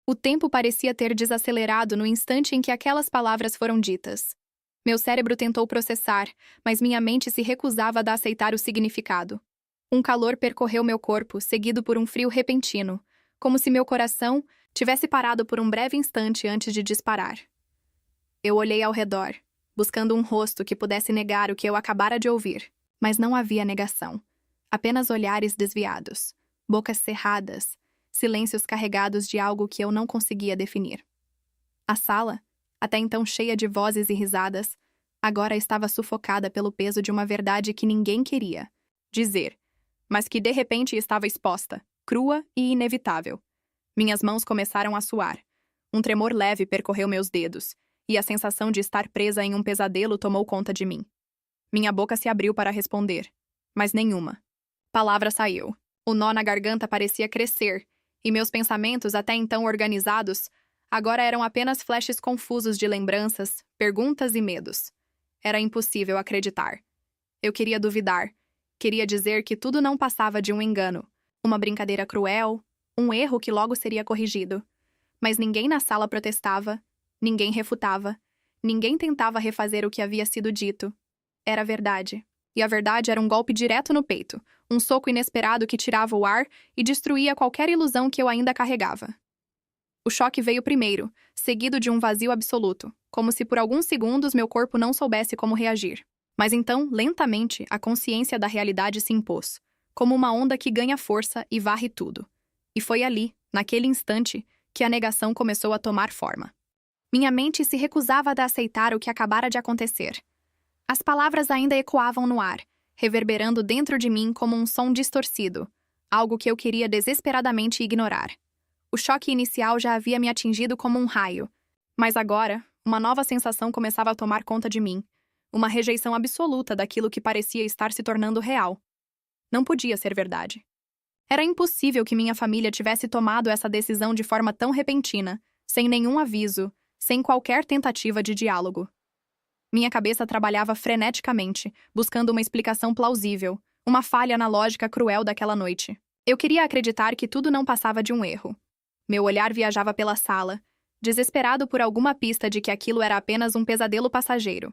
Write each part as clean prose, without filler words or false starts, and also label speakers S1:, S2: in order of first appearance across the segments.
S1: O tempo parecia ter desacelerado no instante em que aquelas palavras foram ditas. Meu cérebro tentou processar, mas minha mente se recusava a aceitar o significado. Um calor percorreu meu corpo, seguido por um frio repentino, como se meu coração tivesse parado por um breve instante antes de disparar. Eu olhei ao redor, buscando um rosto que pudesse negar o que eu acabara de ouvir, mas não havia negação. Apenas olhares desviados, bocas cerradas, silêncios carregados de algo que eu não conseguia definir. A sala, até então cheia de vozes e risadas, agora estava sufocada pelo peso de uma verdade que ninguém queria dizer, mas que de repente estava exposta, crua e inevitável. Minhas mãos começaram a suar. Um tremor leve percorreu meus dedos, e a sensação de estar presa em um pesadelo tomou conta de mim. Minha boca se abriu para responder, mas nenhuma palavra saiu. O nó na garganta parecia crescer, e meus pensamentos, até então organizados, agora eram apenas flashes confusos de lembranças, perguntas e medos. Era impossível acreditar. Eu queria duvidar. Queria dizer que tudo não passava de um engano, uma brincadeira cruel, um erro que logo seria corrigido. Mas ninguém na sala protestava, ninguém refutava, ninguém tentava refazer o que havia sido dito. Era verdade. E a verdade era um golpe direto no peito, um soco inesperado que tirava o ar e destruía qualquer ilusão que eu ainda carregava. O choque veio primeiro, seguido de um vazio absoluto, como se por alguns segundos meu corpo não soubesse como reagir. Mas então, lentamente, a consciência da realidade se impôs, como uma onda que ganha força e varre tudo. E foi ali, naquele instante, que a negação começou a tomar forma. Minha mente se recusava a aceitar o que acabara de acontecer. As palavras ainda ecoavam no ar, reverberando dentro de mim como um som distorcido, algo que eu queria desesperadamente ignorar. O choque inicial já havia me atingido como um raio, mas agora, uma nova sensação começava a tomar conta de mim, uma rejeição absoluta daquilo que parecia estar se tornando real. Não podia ser verdade. Era impossível que minha família tivesse tomado essa decisão de forma tão repentina, sem nenhum aviso, sem qualquer tentativa de diálogo. Minha cabeça trabalhava freneticamente, buscando uma explicação plausível, uma falha na lógica cruel daquela noite. Eu queria acreditar que tudo não passava de um erro. Meu olhar viajava pela sala, desesperado por alguma pista de que aquilo era apenas um pesadelo passageiro.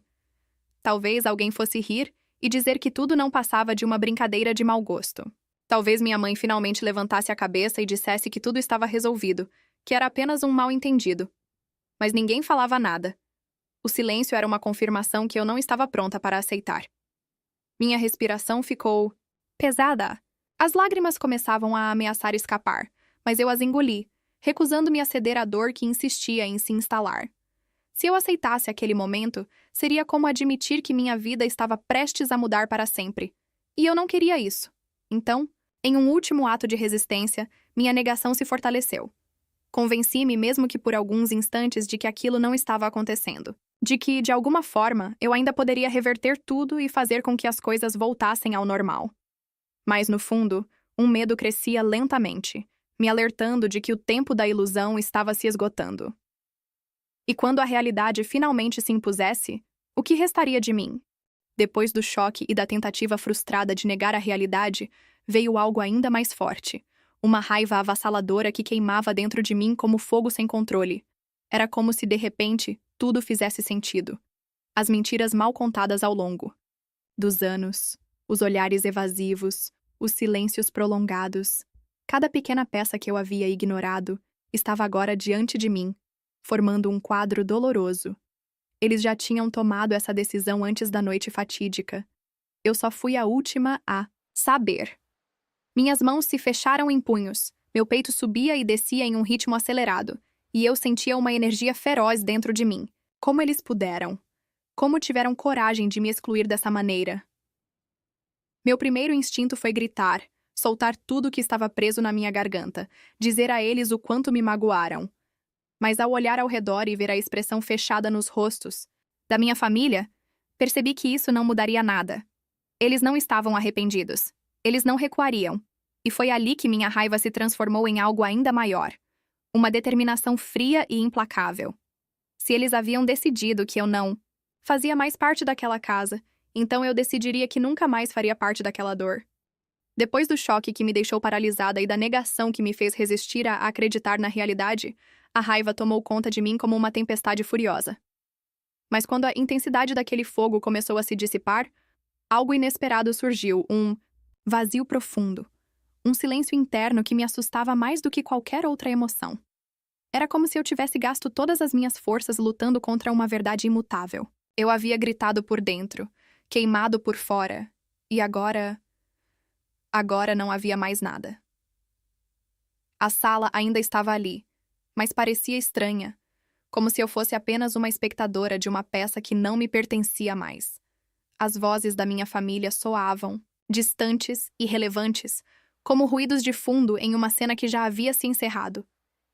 S1: Talvez alguém fosse rir e dizer que tudo não passava de uma brincadeira de mau gosto. Talvez minha mãe finalmente levantasse a cabeça e dissesse que tudo estava resolvido, que era apenas um mal-entendido. Mas ninguém falava nada. O silêncio era uma confirmação que eu não estava pronta para aceitar. Minha respiração ficou pesada. As lágrimas começavam a ameaçar escapar, mas eu as engoli, recusando-me a ceder à dor que insistia em se instalar. Se eu aceitasse aquele momento, seria como admitir que minha vida estava prestes a mudar para sempre. E eu não queria isso. Então, em um último ato de resistência, minha negação se fortaleceu. Convenci-me, mesmo que por alguns instantes, de que aquilo não estava acontecendo. De que, de alguma forma, eu ainda poderia reverter tudo e fazer com que as coisas voltassem ao normal. Mas, no fundo, um medo crescia lentamente, me alertando de que o tempo da ilusão estava se esgotando. E quando a realidade finalmente se impusesse, o que restaria de mim? Depois do choque e da tentativa frustrada de negar a realidade, veio algo ainda mais forte. Uma raiva avassaladora que queimava dentro de mim como fogo sem controle. Era como se, de repente, tudo fizesse sentido. As mentiras mal contadas ao longo dos anos, os olhares evasivos, os silêncios prolongados. Cada pequena peça que eu havia ignorado estava agora diante de mim, formando um quadro doloroso. Eles já tinham tomado essa decisão antes da noite fatídica. Eu só fui a última a saber. Minhas mãos se fecharam em punhos, meu peito subia e descia em um ritmo acelerado, e eu sentia uma energia feroz dentro de mim. Como eles puderam? Como tiveram coragem de me excluir dessa maneira? Meu primeiro instinto foi gritar, soltar tudo que estava preso na minha garganta, dizer a eles o quanto me magoaram. Mas ao olhar ao redor e ver a expressão fechada nos rostos da minha família, percebi que isso não mudaria nada. Eles não estavam arrependidos. Eles não recuariam. E foi ali que minha raiva se transformou em algo ainda maior. Uma determinação fria e implacável. Se eles haviam decidido que eu não fazia mais parte daquela casa, então eu decidiria que nunca mais faria parte daquela dor. Depois do choque que me deixou paralisada e da negação que me fez resistir a acreditar na realidade, A raiva tomou conta de mim como uma tempestade furiosa. Mas quando a intensidade daquele fogo começou a se dissipar, algo inesperado surgiu, um vazio profundo. Um silêncio interno que me assustava mais do que qualquer outra emoção. Era como se eu tivesse gasto todas as minhas forças lutando contra uma verdade imutável. Eu havia gritado por dentro, queimado por fora, e agora não havia mais nada. A sala ainda estava ali, mas parecia estranha, como se eu fosse apenas uma espectadora de uma peça que não me pertencia mais. As vozes da minha família soavam, distantes e relevantes, como ruídos de fundo em uma cena que já havia se encerrado.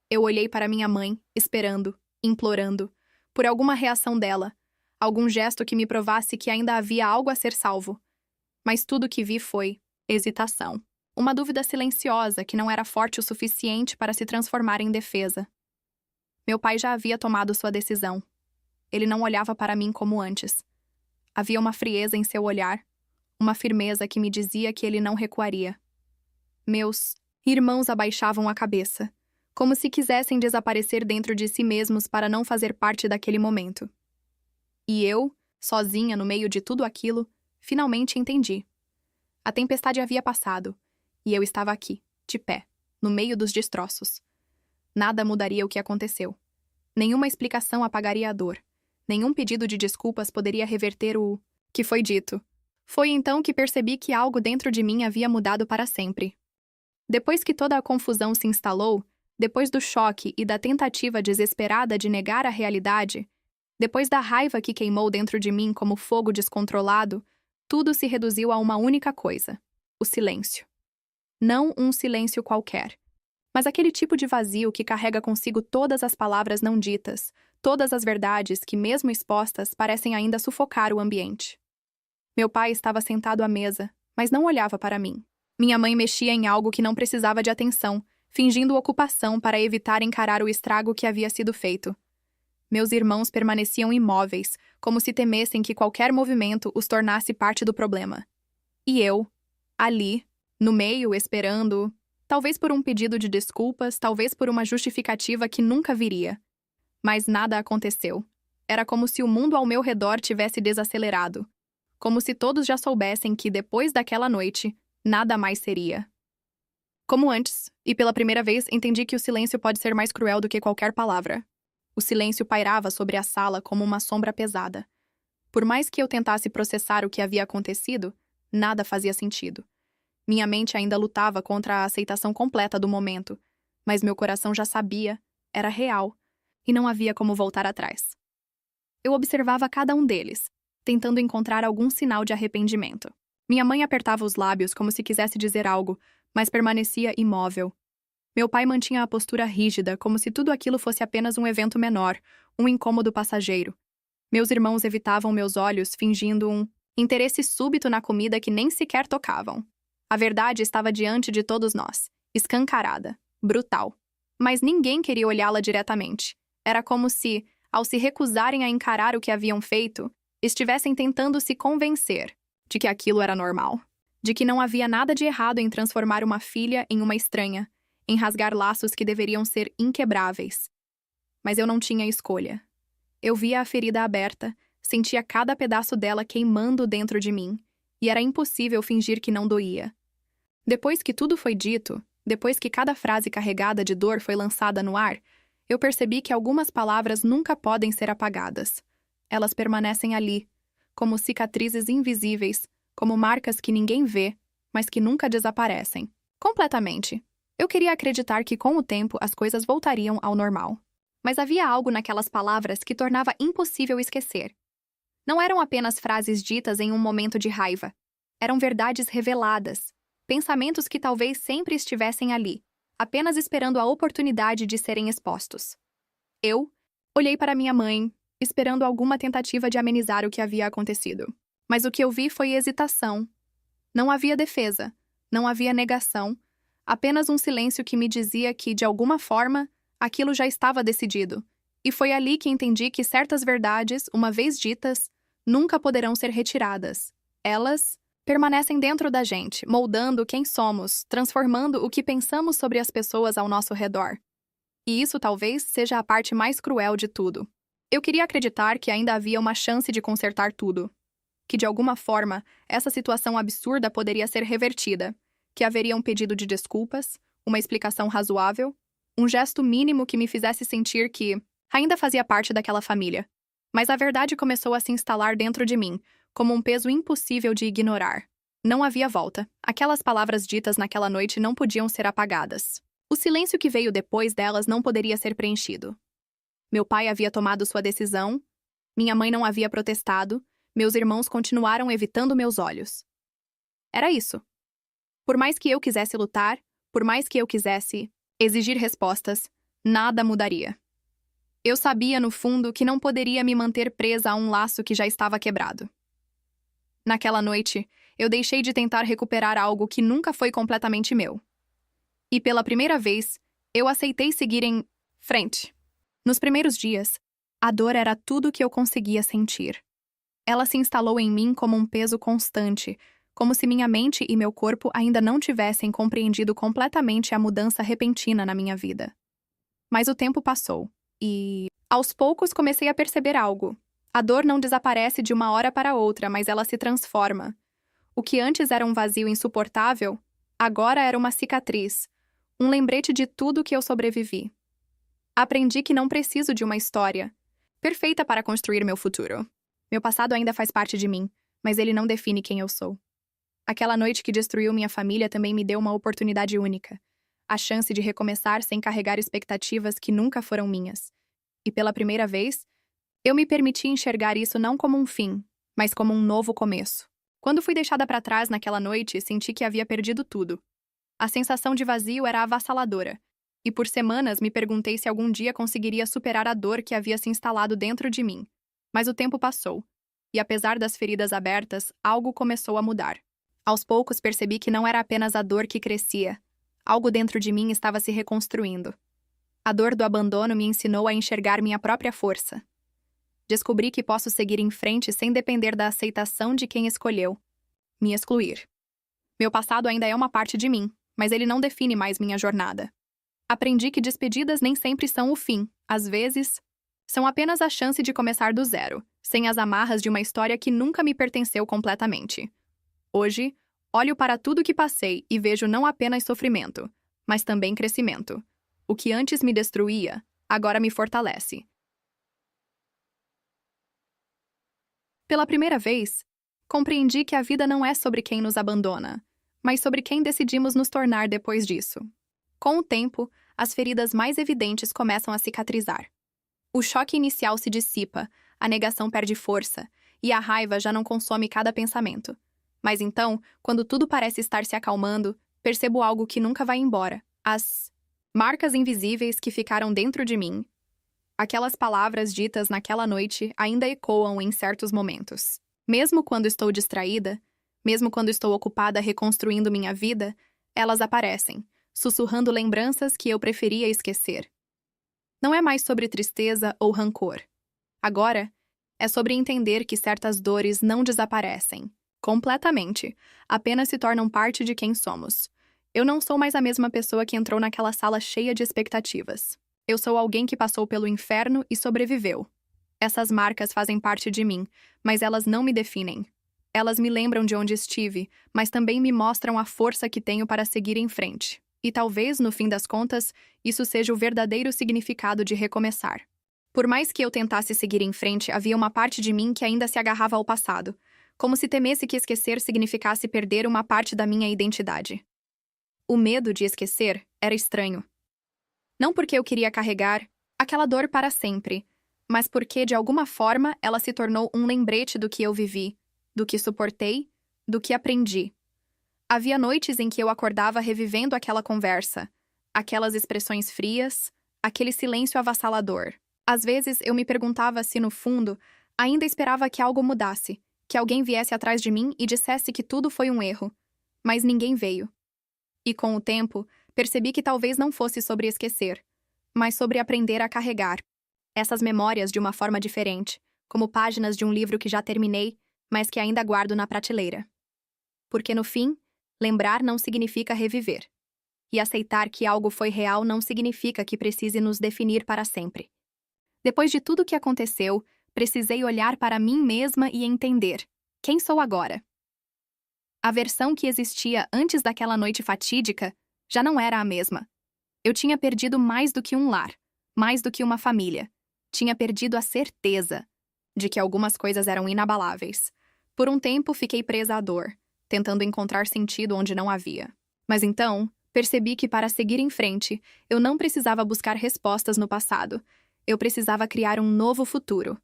S1: Eu olhei para minha mãe, esperando, implorando, por alguma reação dela, algum gesto que me provasse que ainda havia algo a ser salvo. Mas tudo que vi foi hesitação. Uma dúvida silenciosa que não era forte o suficiente para se transformar em defesa. Meu pai já havia tomado sua decisão. Ele não olhava para mim como antes. Havia uma frieza em seu olhar, uma firmeza que me dizia que ele não recuaria. Meus irmãos abaixavam a cabeça, como se quisessem desaparecer dentro de si mesmos para não fazer parte daquele momento. E eu, sozinha no meio de tudo aquilo, finalmente entendi. A tempestade havia passado, e eu estava aqui, de pé, no meio dos destroços. Nada mudaria o que aconteceu. Nenhuma explicação apagaria a dor. Nenhum pedido de desculpas poderia reverter o que foi dito. Foi então que percebi que algo dentro de mim havia mudado para sempre. Depois que toda a confusão se instalou, depois do choque e da tentativa desesperada de negar a realidade, depois da raiva que queimou dentro de mim como fogo descontrolado, tudo se reduziu a uma única coisa: o silêncio. Não um silêncio qualquer, mas aquele tipo de vazio que carrega consigo todas as palavras não ditas, todas as verdades que, mesmo expostas, parecem ainda sufocar o ambiente. Meu pai estava sentado à mesa, mas não olhava para mim. Minha mãe mexia em algo que não precisava de atenção, fingindo ocupação para evitar encarar o estrago que havia sido feito. Meus irmãos permaneciam imóveis, como se temessem que qualquer movimento os tornasse parte do problema. E eu, ali, no meio, esperando, talvez por um pedido de desculpas, talvez por uma justificativa que nunca viria. Mas nada aconteceu. Era como se o mundo ao meu redor tivesse desacelerado. Como se todos já soubessem que, depois daquela noite, nada mais seria. Como antes, e pela primeira vez, entendi que o silêncio pode ser mais cruel do que qualquer palavra. O silêncio pairava sobre a sala como uma sombra pesada. Por mais que eu tentasse processar o que havia acontecido, nada fazia sentido. Minha mente ainda lutava contra a aceitação completa do momento, mas meu coração já sabia, era real, e não havia como voltar atrás. Eu observava cada um deles, tentando encontrar algum sinal de arrependimento. Minha mãe apertava os lábios como se quisesse dizer algo, mas permanecia imóvel. Meu pai mantinha a postura rígida, como se tudo aquilo fosse apenas um evento menor, um incômodo passageiro. Meus irmãos evitavam meus olhos, fingindo um interesse súbito na comida que nem sequer tocavam. A verdade estava diante de todos nós, escancarada, brutal. Mas ninguém queria olhá-la diretamente. Era como se, ao se recusarem a encarar o que haviam feito, estivessem tentando se convencer de que aquilo era normal. De que não havia nada de errado em transformar uma filha em uma estranha, em rasgar laços que deveriam ser inquebráveis. Mas eu não tinha escolha. Eu via a ferida aberta, sentia cada pedaço dela queimando dentro de mim, e era impossível fingir que não doía. Depois que tudo foi dito, depois que cada frase carregada de dor foi lançada no ar, eu percebi que algumas palavras nunca podem ser apagadas. Elas permanecem ali, como cicatrizes invisíveis, como marcas que ninguém vê, mas que nunca desaparecem. Completamente. Eu queria acreditar que, com o tempo, as coisas voltariam ao normal. Mas havia algo naquelas palavras que tornava impossível esquecer. Não eram apenas frases ditas em um momento de raiva. Eram verdades reveladas, pensamentos que talvez sempre estivessem ali, apenas esperando a oportunidade de serem expostos. Eu olhei para minha mãe, esperando alguma tentativa de amenizar o que havia acontecido. Mas o que eu vi foi hesitação. Não havia defesa, não havia negação, apenas um silêncio que me dizia que, de alguma forma, aquilo já estava decidido. E foi ali que entendi que certas verdades, uma vez ditas, nunca poderão ser retiradas. Elas permanecem dentro da gente, moldando quem somos, transformando o que pensamos sobre as pessoas ao nosso redor. E isso talvez seja a parte mais cruel de tudo. Eu queria acreditar que ainda havia uma chance de consertar tudo. Que de alguma forma, essa situação absurda poderia ser revertida. Que haveria um pedido de desculpas, uma explicação razoável, um gesto mínimo que me fizesse sentir que ainda fazia parte daquela família. Mas a verdade começou a se instalar dentro de mim, como um peso impossível de ignorar. Não havia volta. Aquelas palavras ditas naquela noite não podiam ser apagadas. O silêncio que veio depois delas não poderia ser preenchido. Meu pai havia tomado sua decisão, minha mãe não havia protestado, meus irmãos continuaram evitando meus olhos. Era isso. Por mais que eu quisesse lutar, por mais que eu quisesse exigir respostas, nada mudaria. Eu sabia, no fundo, que não poderia me manter presa a um laço que já estava quebrado. Naquela noite, eu deixei de tentar recuperar algo que nunca foi completamente meu. E pela primeira vez, eu aceitei seguir em frente. Nos primeiros dias, a dor era tudo que eu conseguia sentir. Ela se instalou em mim como um peso constante, como se minha mente e meu corpo ainda não tivessem compreendido completamente a mudança repentina na minha vida. Mas o tempo passou, e, aos poucos, comecei a perceber algo. A dor não desaparece de uma hora para outra, mas ela se transforma. O que antes era um vazio insuportável, agora era uma cicatriz, um lembrete de tudo que eu sobrevivi. Aprendi que não preciso de uma história perfeita para construir meu futuro. Meu passado ainda faz parte de mim, mas ele não define quem eu sou. Aquela noite que destruiu minha família também me deu uma oportunidade única. A chance de recomeçar sem carregar expectativas que nunca foram minhas. E pela primeira vez, eu me permiti enxergar isso não como um fim, mas como um novo começo. Quando fui deixada para trás naquela noite, senti que havia perdido tudo. A sensação de vazio era avassaladora, e por semanas me perguntei se algum dia conseguiria superar a dor que havia se instalado dentro de mim. Mas o tempo passou, e apesar das feridas abertas, algo começou a mudar. Aos poucos percebi que não era apenas a dor que crescia. Algo dentro de mim estava se reconstruindo. A dor do abandono me ensinou a enxergar minha própria força. Descobri que posso seguir em frente sem depender da aceitação de quem escolheu me excluir. Meu passado ainda é uma parte de mim, mas ele não define mais minha jornada. Aprendi que despedidas nem sempre são o fim. Às vezes, são apenas a chance de começar do zero, sem as amarras de uma história que nunca me pertenceu completamente. Hoje, olho para tudo que passei e vejo não apenas sofrimento, mas também crescimento. O que antes me destruía, agora me fortalece. Pela primeira vez, compreendi que a vida não é sobre quem nos abandona, mas sobre quem decidimos nos tornar depois disso. Com o tempo, as feridas mais evidentes começam a cicatrizar. O choque inicial se dissipa, a negação perde força, e a raiva já não consome cada pensamento. Mas então, quando tudo parece estar se acalmando, percebo algo que nunca vai embora. As marcas invisíveis que ficaram dentro de mim. Aquelas palavras ditas naquela noite ainda ecoam em certos momentos. Mesmo quando estou distraída, mesmo quando estou ocupada reconstruindo minha vida, elas aparecem, sussurrando lembranças que eu preferia esquecer. Não é mais sobre tristeza ou rancor. Agora, é sobre entender que certas dores não desaparecem completamente, apenas se tornam parte de quem somos. Eu não sou mais a mesma pessoa que entrou naquela sala cheia de expectativas. Eu sou alguém que passou pelo inferno e sobreviveu. Essas marcas fazem parte de mim, mas elas não me definem. Elas me lembram de onde estive, mas também me mostram a força que tenho para seguir em frente. E talvez, no fim das contas, isso seja o verdadeiro significado de recomeçar. Por mais que eu tentasse seguir em frente, havia uma parte de mim que ainda se agarrava ao passado, como se temesse que esquecer significasse perder uma parte da minha identidade. O medo de esquecer era estranho. Não porque eu queria carregar aquela dor para sempre, mas porque, de alguma forma, ela se tornou um lembrete do que eu vivi, do que suportei, do que aprendi. Havia noites em que eu acordava revivendo aquela conversa, aquelas expressões frias, aquele silêncio avassalador. Às vezes eu me perguntava se, no fundo, ainda esperava que algo mudasse, que alguém viesse atrás de mim e dissesse que tudo foi um erro. Mas ninguém veio. E com o tempo, percebi que talvez não fosse sobre esquecer, mas sobre aprender a carregar essas memórias de uma forma diferente, como páginas de um livro que já terminei, mas que ainda guardo na prateleira. Porque no fim, lembrar não significa reviver. E aceitar que algo foi real não significa que precise nos definir para sempre. Depois de tudo o que aconteceu, precisei olhar para mim mesma e entender: quem sou agora? A versão que existia antes daquela noite fatídica já não era a mesma. Eu tinha perdido mais do que um lar, mais do que uma família. Tinha perdido a certeza de que algumas coisas eram inabaláveis. Por um tempo, fiquei presa à dor, tentando encontrar sentido onde não havia. Mas então, percebi que para seguir em frente, eu não precisava buscar respostas no passado. Eu precisava criar um novo futuro.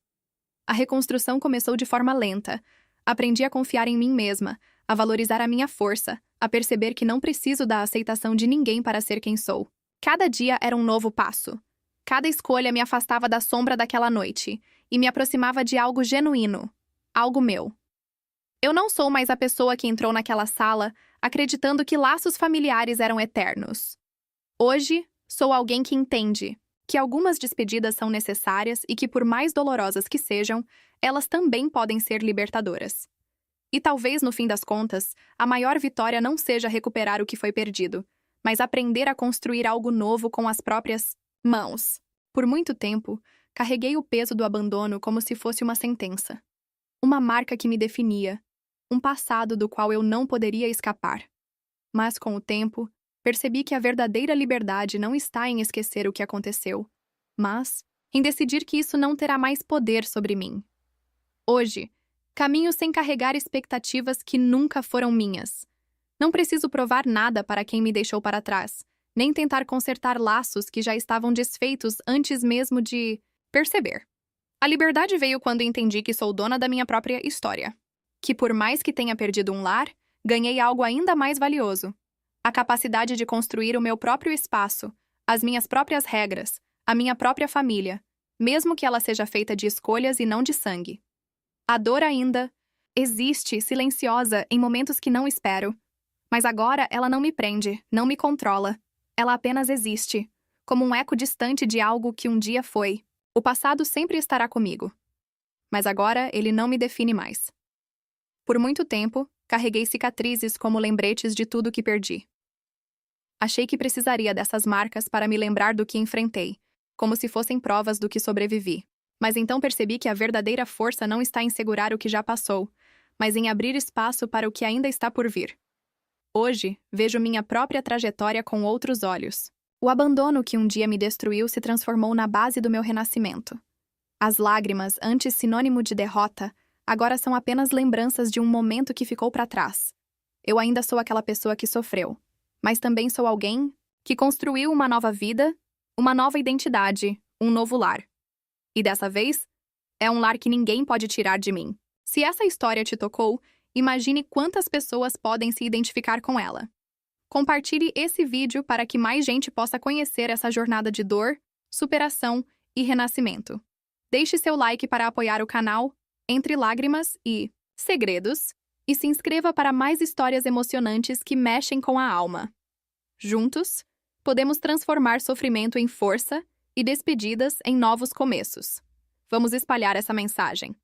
S1: A reconstrução começou de forma lenta. Aprendi a confiar em mim mesma, a valorizar a minha força, a perceber que não preciso da aceitação de ninguém para ser quem sou. Cada dia era um novo passo. Cada escolha me afastava da sombra daquela noite e me aproximava de algo genuíno, algo meu. Eu não sou mais a pessoa que entrou naquela sala acreditando que laços familiares eram eternos. Hoje, sou alguém que entende que algumas despedidas são necessárias e que, por mais dolorosas que sejam, elas também podem ser libertadoras. E talvez, no fim das contas, a maior vitória não seja recuperar o que foi perdido, mas aprender a construir algo novo com as próprias mãos. Por muito tempo, carreguei o peso do abandono como se fosse uma sentença. Uma marca que me definia, um passado do qual eu não poderia escapar. Mas, com o tempo, percebi que a verdadeira liberdade não está em esquecer o que aconteceu, mas em decidir que isso não terá mais poder sobre mim. Hoje, caminho sem carregar expectativas que nunca foram minhas. Não preciso provar nada para quem me deixou para trás, nem tentar consertar laços que já estavam desfeitos antes mesmo de perceber. A liberdade veio quando entendi que sou dona da minha própria história. Que por mais que tenha perdido um lar, ganhei algo ainda mais valioso. A capacidade de construir o meu próprio espaço, as minhas próprias regras, a minha própria família, mesmo que ela seja feita de escolhas e não de sangue. A dor ainda existe, silenciosa, em momentos que não espero. Mas agora ela não me prende, não me controla. Ela apenas existe, como um eco distante de algo que um dia foi. O passado sempre estará comigo. Mas agora ele não me define mais. Por muito tempo, carreguei cicatrizes como lembretes de tudo que perdi. Achei que precisaria dessas marcas para me lembrar do que enfrentei, como se fossem provas do que sobrevivi. Mas então percebi que a verdadeira força não está em segurar o que já passou, mas em abrir espaço para o que ainda está por vir. Hoje, vejo minha própria trajetória com outros olhos. O abandono que um dia me destruiu se transformou na base do meu renascimento. As lágrimas, antes sinônimo de derrota, agora são apenas lembranças de um momento que ficou para trás. Eu ainda sou aquela pessoa que sofreu, mas também sou alguém que construiu uma nova vida, uma nova identidade, um novo lar. E dessa vez, é um lar que ninguém pode tirar de mim. Se essa história te tocou, imagine quantas pessoas podem se identificar com ela. Compartilhe esse vídeo para que mais gente possa conhecer essa jornada de dor, superação e renascimento. Deixe seu like para apoiar o canal Entre Lágrimas e Segredos e se inscreva para mais histórias emocionantes que mexem com a alma. Juntos, podemos transformar sofrimento em força e despedidas em novos começos. Vamos espalhar essa mensagem.